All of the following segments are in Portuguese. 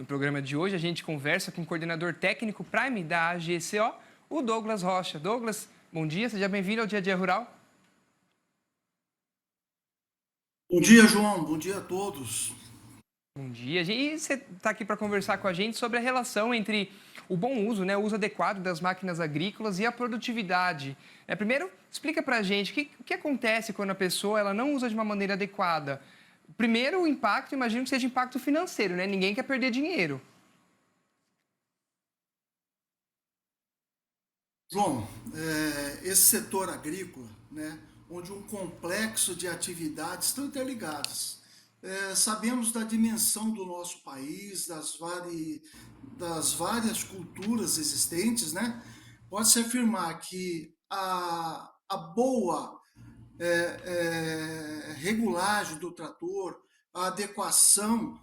No programa de hoje, a gente conversa com o coordenador técnico Prime da AGCO, o Douglas Rocha. Douglas, bom dia, seja bem-vindo ao Dia a Dia Rural. Bom dia, João. Bom dia a todos. Bom dia. E você está aqui para conversar com a gente sobre a relação entre o bom uso, né, o uso adequado das máquinas agrícolas e a produtividade. Primeiro, explica para a gente o que acontece quando a pessoa ela não usa de uma maneira adequada. Primeiro, o impacto, imagino que seja impacto financeiro, né? Ninguém quer perder dinheiro. João, esse setor agrícola, né, onde um complexo de atividades estão interligadas. Sabemos da dimensão do nosso país, das várias culturas existentes, né? Pode-se afirmar que a boa regulagem do trator, a adequação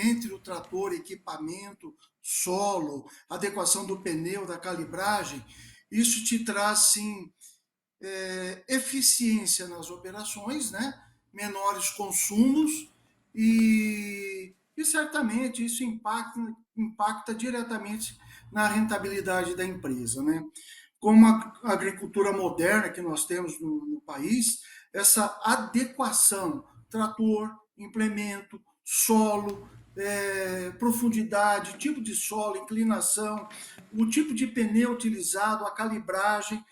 entre o trator, equipamento, solo, adequação do pneu, da calibragem, isso te traz, sim, eficiência nas operações, né? Menores consumos e certamente isso impacta diretamente na rentabilidade da empresa, né? Com a agricultura moderna que nós temos no país, essa adequação, trator, implemento, solo, profundidade, tipo de solo, inclinação, o tipo de pneu utilizado, a calibragem,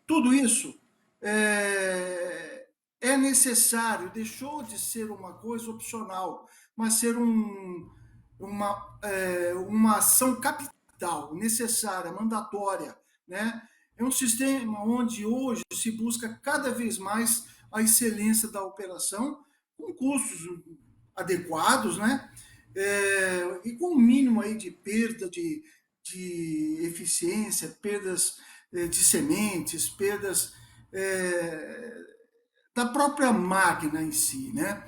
tudo isso é necessário, deixou de ser uma coisa opcional, mas ser uma ação capital, necessária, mandatória, né? É um sistema onde hoje se busca cada vez mais a excelência da operação, com custos adequados, né? E com o mínimo aí de perda de eficiência, perdas de sementes, perdas da própria máquina em si, né?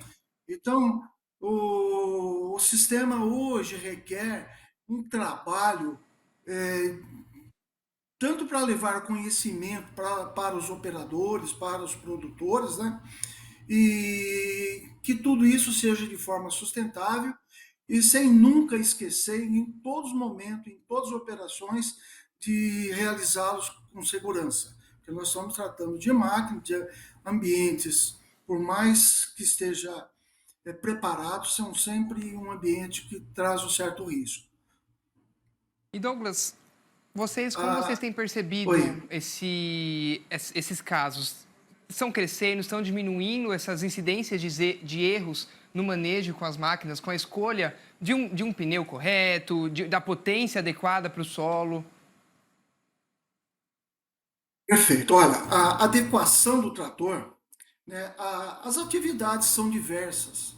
Então, o sistema hoje requer um trabalho tanto para levar conhecimento para os operadores, para os produtores, né? E que tudo isso seja de forma sustentável e sem nunca esquecer, em todos os momentos, em todas as operações, de realizá-los com segurança. Porque nós estamos tratando de máquinas, de ambientes, por mais que esteja preparado, são sempre um ambiente que traz um certo risco. E Douglas, como vocês Ah, têm percebido oi. esses casos? Estão crescendo, estão diminuindo essas incidências de erros no manejo com as máquinas, com a escolha de um pneu correto, da potência adequada para o solo? Perfeito. Olha, a adequação do trator, né, as atividades são diversas.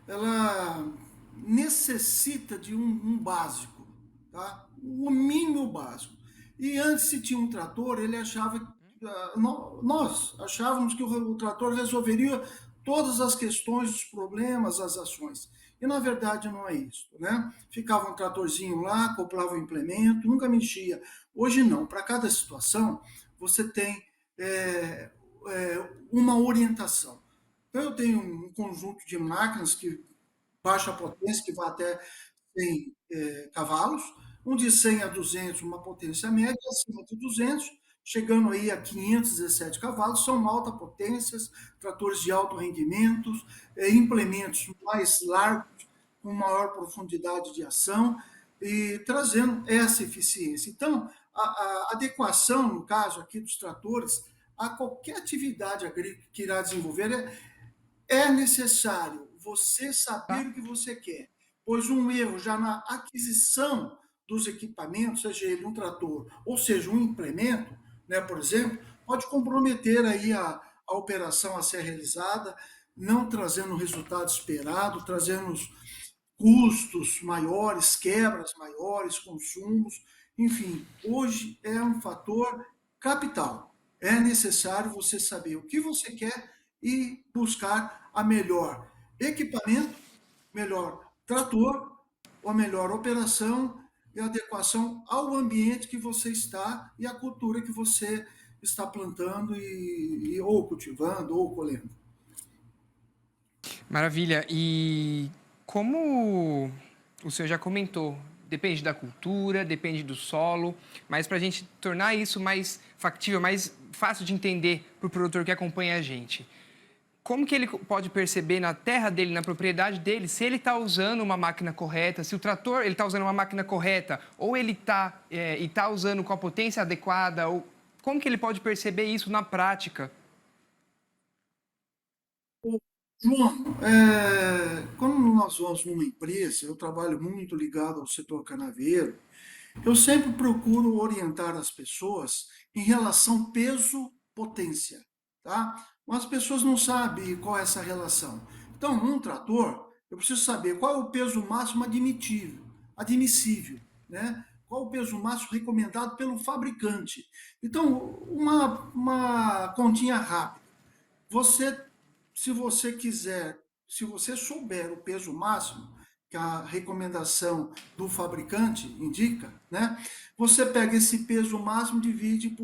Ela necessita de um básico, tá? O mínimo básico. E antes se tinha um trator, ele achava, nós achávamos que o trator resolveria todas as questões, os problemas, as ações. E na verdade não é isso, né? Ficava um tratorzinho lá, acoplava o implemento, nunca mexia. Hoje não, para cada situação você tem é, uma orientação. Então eu tenho um conjunto de máquinas que baixa potência, que vai até 100 cavalos, um de 100 a 200, uma potência média, acima de 200, chegando aí a 517 cavalos, são alta potências, tratores de alto rendimento, implementos mais largos, com maior profundidade de ação, e trazendo essa eficiência. Então, a adequação, no caso aqui dos tratores, a qualquer atividade agrícola que irá desenvolver é necessário você saber Tá? o que você quer, pois um erro já na aquisição dos equipamentos, seja ele um trator ou seja um implemento, né, por exemplo, pode comprometer aí a operação a ser realizada, não trazendo o resultado esperado, trazendo custos maiores, quebras maiores, consumos, enfim, hoje é um fator capital. É necessário você saber o que você quer e buscar a melhor equipamento, melhor trator, a melhor operação e adequação ao ambiente que você está e à cultura que você está plantando ou cultivando ou colhendo. Maravilha. E Como o senhor já comentou, depende da cultura, depende do solo, mas para a gente tornar isso mais factível, mais fácil de entender para o produtor que acompanha a gente, como que ele pode perceber na terra dele, na propriedade dele, se ele está usando uma máquina correta, se o trator ele está usando uma máquina correta, ou ele está usando com a potência adequada, ou como que ele pode perceber isso na prática? João, quando nós vamos numa empresa, eu trabalho muito ligado ao setor canaveiro, eu sempre procuro orientar as pessoas em relação peso-potência, tá? Mas as pessoas não sabem qual é essa relação. Então, num trator, eu preciso saber qual é o peso máximo admissível, né? Qual o peso máximo recomendado pelo fabricante. Então, uma continha rápida. Você, se você quiser, se você souber o peso máximo que a recomendação do fabricante indica, né? Você pega esse peso máximo e divide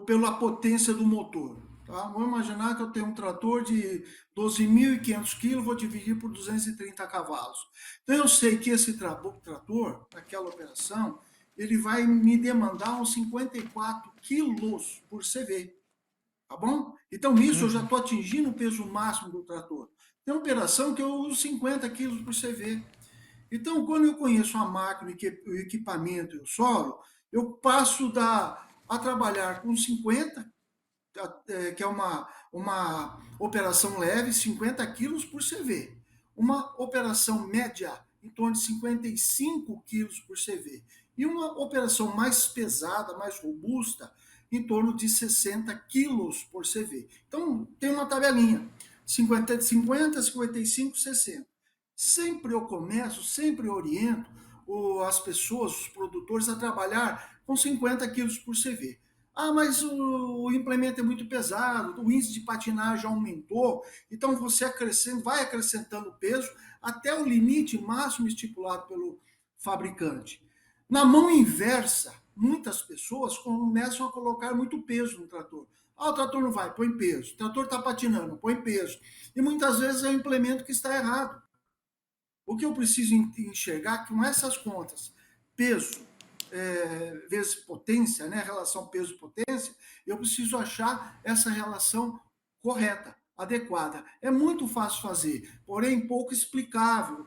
pela potência do motor. Tá? Vamos imaginar que eu tenho um trator de 12.500 quilos, vou dividir por 230 cavalos. Então eu sei que esse trator, naquela operação, ele vai me demandar uns 54 quilos por CV. Tá bom? Então, nisso eu já Uhum. estou atingindo o peso máximo do trator. Tem operação que eu uso 50 quilos por CV. Então, quando eu conheço a máquina, o equipamento e o solo, eu passo a trabalhar com 50, que é uma operação leve, 50 quilos por CV. Uma operação média, em torno de 55 quilos por CV. E uma operação mais pesada, mais robusta, em torno de 60 quilos por CV. Então, tem uma tabelinha: 50, 50, 55, 60. Sempre eu começo, sempre oriento as pessoas, os produtores, a trabalhar com 50 quilos por CV. Ah, mas o implemento é muito pesado, o índice de patinagem aumentou, então você vai acrescentando peso até o limite máximo estipulado pelo fabricante. Na mão inversa, muitas pessoas começam a colocar muito peso no trator. Ah, o trator não vai, põe peso. O trator está patinando, põe peso. E muitas vezes é o implemento que está errado. O que eu preciso enxergar com essas contas, peso vezes potência, né, relação peso-potência, eu preciso achar essa relação correta, adequada. É muito fácil fazer, porém pouco explicável.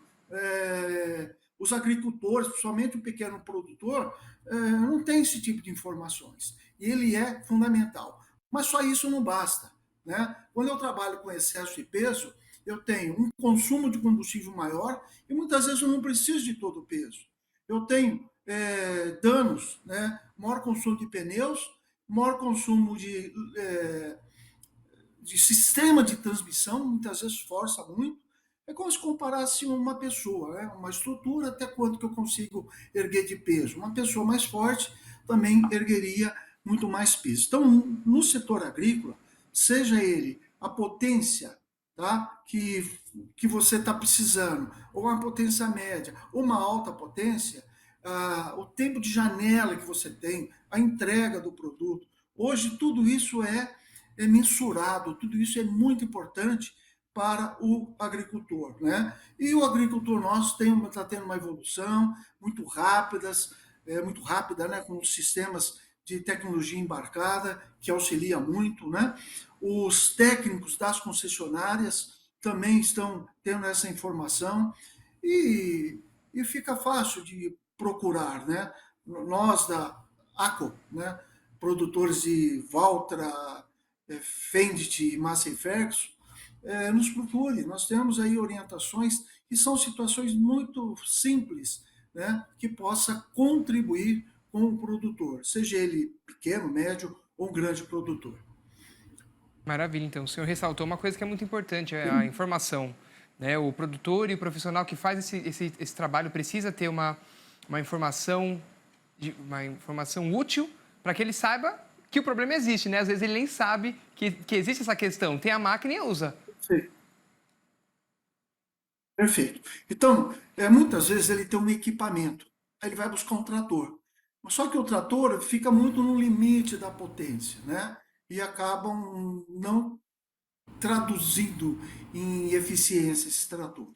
Os agricultores, principalmente o pequeno produtor, não tem esse tipo de informações. E ele é fundamental. Mas só isso não basta. Né? Quando eu trabalho com excesso de peso, eu tenho um consumo de combustível maior e muitas vezes eu não preciso de todo o peso. Eu tenho danos, né? Maior consumo de pneus, maior consumo de sistema de transmissão, muitas vezes força muito. É como se comparasse uma pessoa, né? Uma estrutura, até quanto que eu consigo erguer de peso. Uma pessoa mais forte também ergueria muito mais peso. Então, no setor agrícola, seja ele a potência, tá? que você está precisando, ou uma potência média, ou uma alta potência, o tempo de janela que você tem, a entrega do produto. Hoje, tudo isso é mensurado, tudo isso é muito importante para o agricultor. Né? E o agricultor nosso está tendo uma evolução muito rápida, né? Com sistemas de tecnologia embarcada, que auxilia muito. Né? Os técnicos das concessionárias também estão tendo essa informação e, e fica fácil de procurar. Né? Nós da ACO, né? Produtores de Valtra, Fendt e Massey Ferguson, nos procure. Nós temos aí orientações que são situações muito simples, né, que possa contribuir com o produtor, seja ele pequeno, médio ou grande produtor. Maravilha, então. O senhor ressaltou uma coisa que é muito importante, é a informação. Né? O produtor e o profissional que faz esse trabalho precisa ter uma informação, uma informação útil para que ele saiba que o problema existe, né? Às vezes ele nem sabe que existe essa questão. Tem a máquina e usa. Sim, perfeito. Então, muitas vezes ele tem um equipamento, aí ele vai buscar um trator. Só que o trator fica muito no limite da potência, né? E acabam não traduzindo em eficiência esse trator.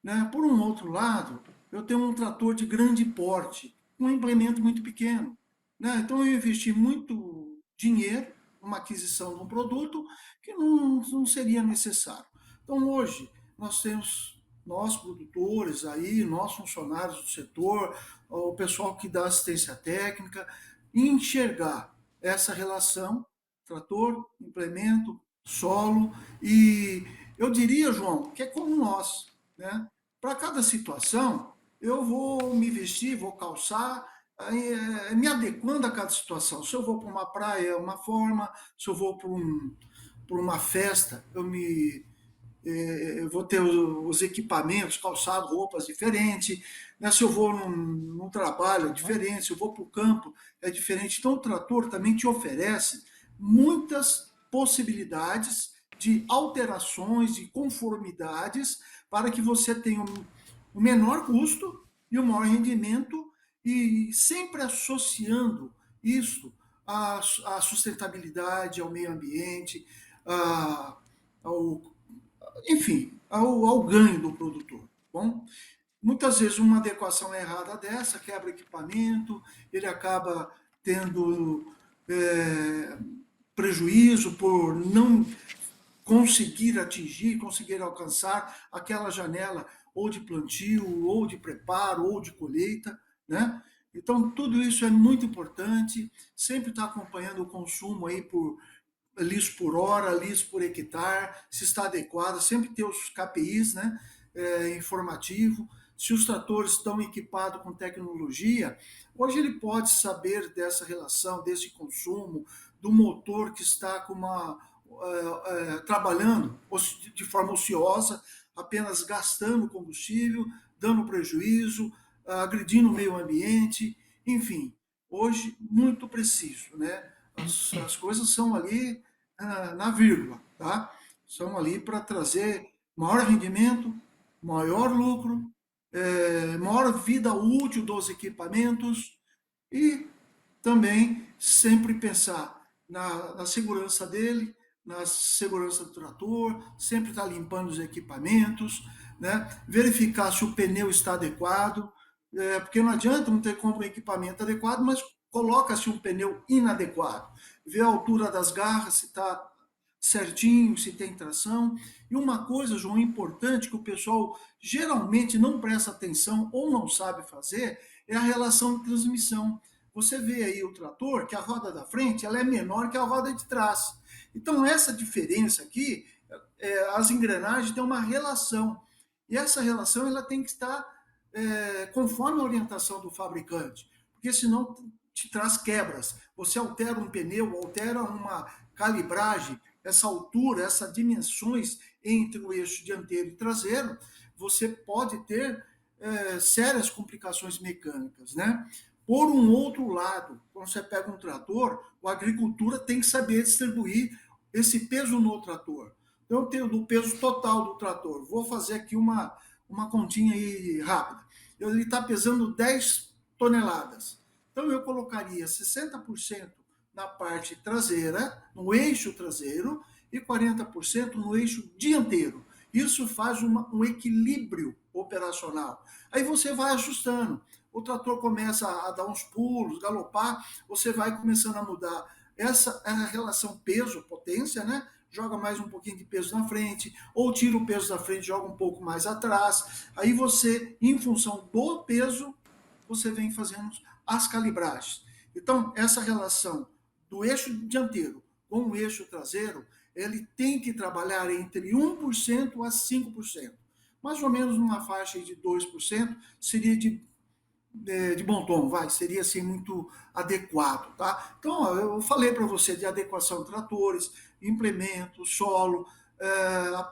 né? Por um outro lado, eu tenho um trator de grande porte, um implemento muito pequeno, né? Então eu investi muito dinheiro numa aquisição de um produto que não seria necessário. Então hoje nós temos nós produtores aí, nós funcionários do setor, o pessoal que dá assistência técnica, enxergar essa relação trator, implemento, solo e eu diria, João, que é como nós, né? Para cada situação, eu vou me vestir, vou calçar, me adequando a cada situação. Se eu vou para uma praia, é uma forma, se eu vou para uma festa, eu vou ter os equipamentos, calçado, roupas diferentes, né? Se eu vou num trabalho é diferente, se eu vou para o campo é diferente. Então o trator também te oferece muitas possibilidades de alterações, de conformidades, para que você tenha o menor custo e o maior rendimento, e sempre associando isso à sustentabilidade, ao meio ambiente, ao, enfim, ao ganho do produtor. Bom, muitas vezes uma adequação errada dessa quebra equipamento, ele acaba tendo é, prejuízo por não conseguir atingir, conseguir alcançar aquela janela ou de plantio, ou de preparo, ou de colheita, né? Então, tudo isso é muito importante, sempre estar acompanhando o consumo aí por litros por hora, litros por hectare, se está adequado, sempre ter os KPIs, né, informativo, se os tratores estão equipados com tecnologia, hoje ele pode saber dessa relação, desse consumo, do motor que está com trabalhando de forma ociosa, apenas gastando combustível, dando prejuízo, agredindo o meio ambiente, enfim, hoje muito preciso, né? As coisas são ali na vírgula, tá? São ali para trazer maior rendimento, maior lucro, maior vida útil dos equipamentos e também sempre pensar na segurança dele, na segurança do trator, sempre estar limpando os equipamentos, né? Verificar se o pneu está adequado, porque não adianta não ter compra um equipamento adequado, mas coloca-se um pneu inadequado. Ver a altura das garras, se está certinho, se tem tração. E uma coisa, João, importante que o pessoal geralmente não presta atenção ou não sabe fazer é a relação de transmissão. Você vê aí o trator que a roda da frente ela é menor que a roda de trás. Então essa diferença aqui, as engrenagens têm uma relação e essa relação ela tem que estar conforme a orientação do fabricante, porque senão te traz quebras. Você altera um pneu, altera uma calibragem, essa altura, essas dimensões entre o eixo dianteiro e traseiro, você pode ter sérias complicações mecânicas, né? Por um outro lado, quando você pega um trator, a agricultura tem que saber distribuir esse peso no trator. Então, eu tenho do peso total do trator. Vou fazer aqui uma continha aí rápida. Ele está pesando 10 toneladas. Então, eu colocaria 60% na parte traseira, no eixo traseiro, e 40% no eixo dianteiro. Isso faz um equilíbrio operacional. Aí você vai ajustando. O trator começa a dar uns pulos, galopar, você vai começando a mudar essa é a relação peso-potência, né? Joga mais um pouquinho de peso na frente, ou tira o peso da frente, joga um pouco mais atrás. Aí você, em função do peso, você vem fazendo as calibragens. Então, essa relação do eixo dianteiro com o eixo traseiro, ele tem que trabalhar entre 1% a 5%. Mais ou menos numa faixa de 2% seria de bom tom, seria assim muito adequado, tá? Então, eu falei para você de adequação de tratores, implementos, solo,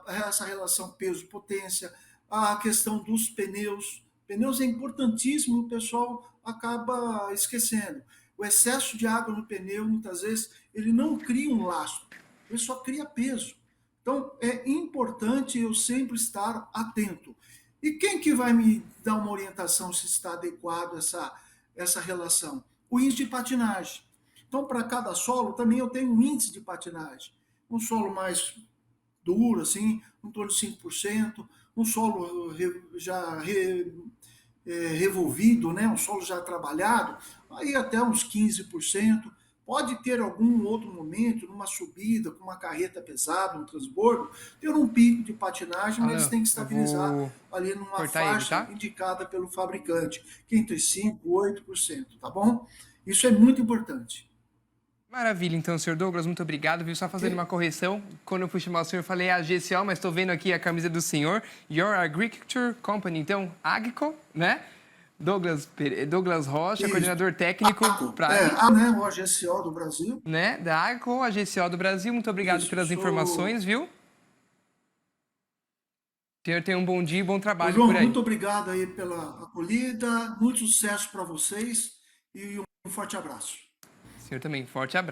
essa relação peso-potência, a questão dos pneus. Pneus é importantíssimo, o pessoal acaba esquecendo. O excesso de água no pneu, muitas vezes, ele não cria um lastro, ele só cria peso. Então, é importante eu sempre estar atento. E quem que vai me dar uma orientação se está adequado essa relação? O índice de patinagem. Então, para cada solo, também eu tenho um índice de patinagem. Um solo mais duro, assim, em torno de 5%. um solo revolvido, né? Um solo já trabalhado, aí até uns 15%. Pode ter algum outro momento, numa subida, com uma carreta pesada, um transbordo, ter um pico de patinagem, mas Alan, tem que eu estabilizar vou ali numa cortar ele, faixa tá? indicada pelo fabricante, que é entre 5% e 8%, tá bom? Isso é muito importante. Maravilha, então, senhor Douglas, muito obrigado. Viu? Só Ok? fazendo uma correção. Quando eu fui chamar o senhor, eu falei AGCO, mas estou vendo aqui a camisa do senhor. Your Agriculture Company. Então, Agco, né? Douglas Rocha, Isso. coordenador técnico ACO, PRAG, né, o AGCO do Brasil. né? Da Agco, AGCO do Brasil. Muito obrigado Isso, pelas sou. informações, viu? O senhor tem um bom dia e bom Ô, trabalho por João, aí. muito obrigado aí pela acolhida, muito sucesso para vocês e um forte abraço. O senhor também, forte abraço.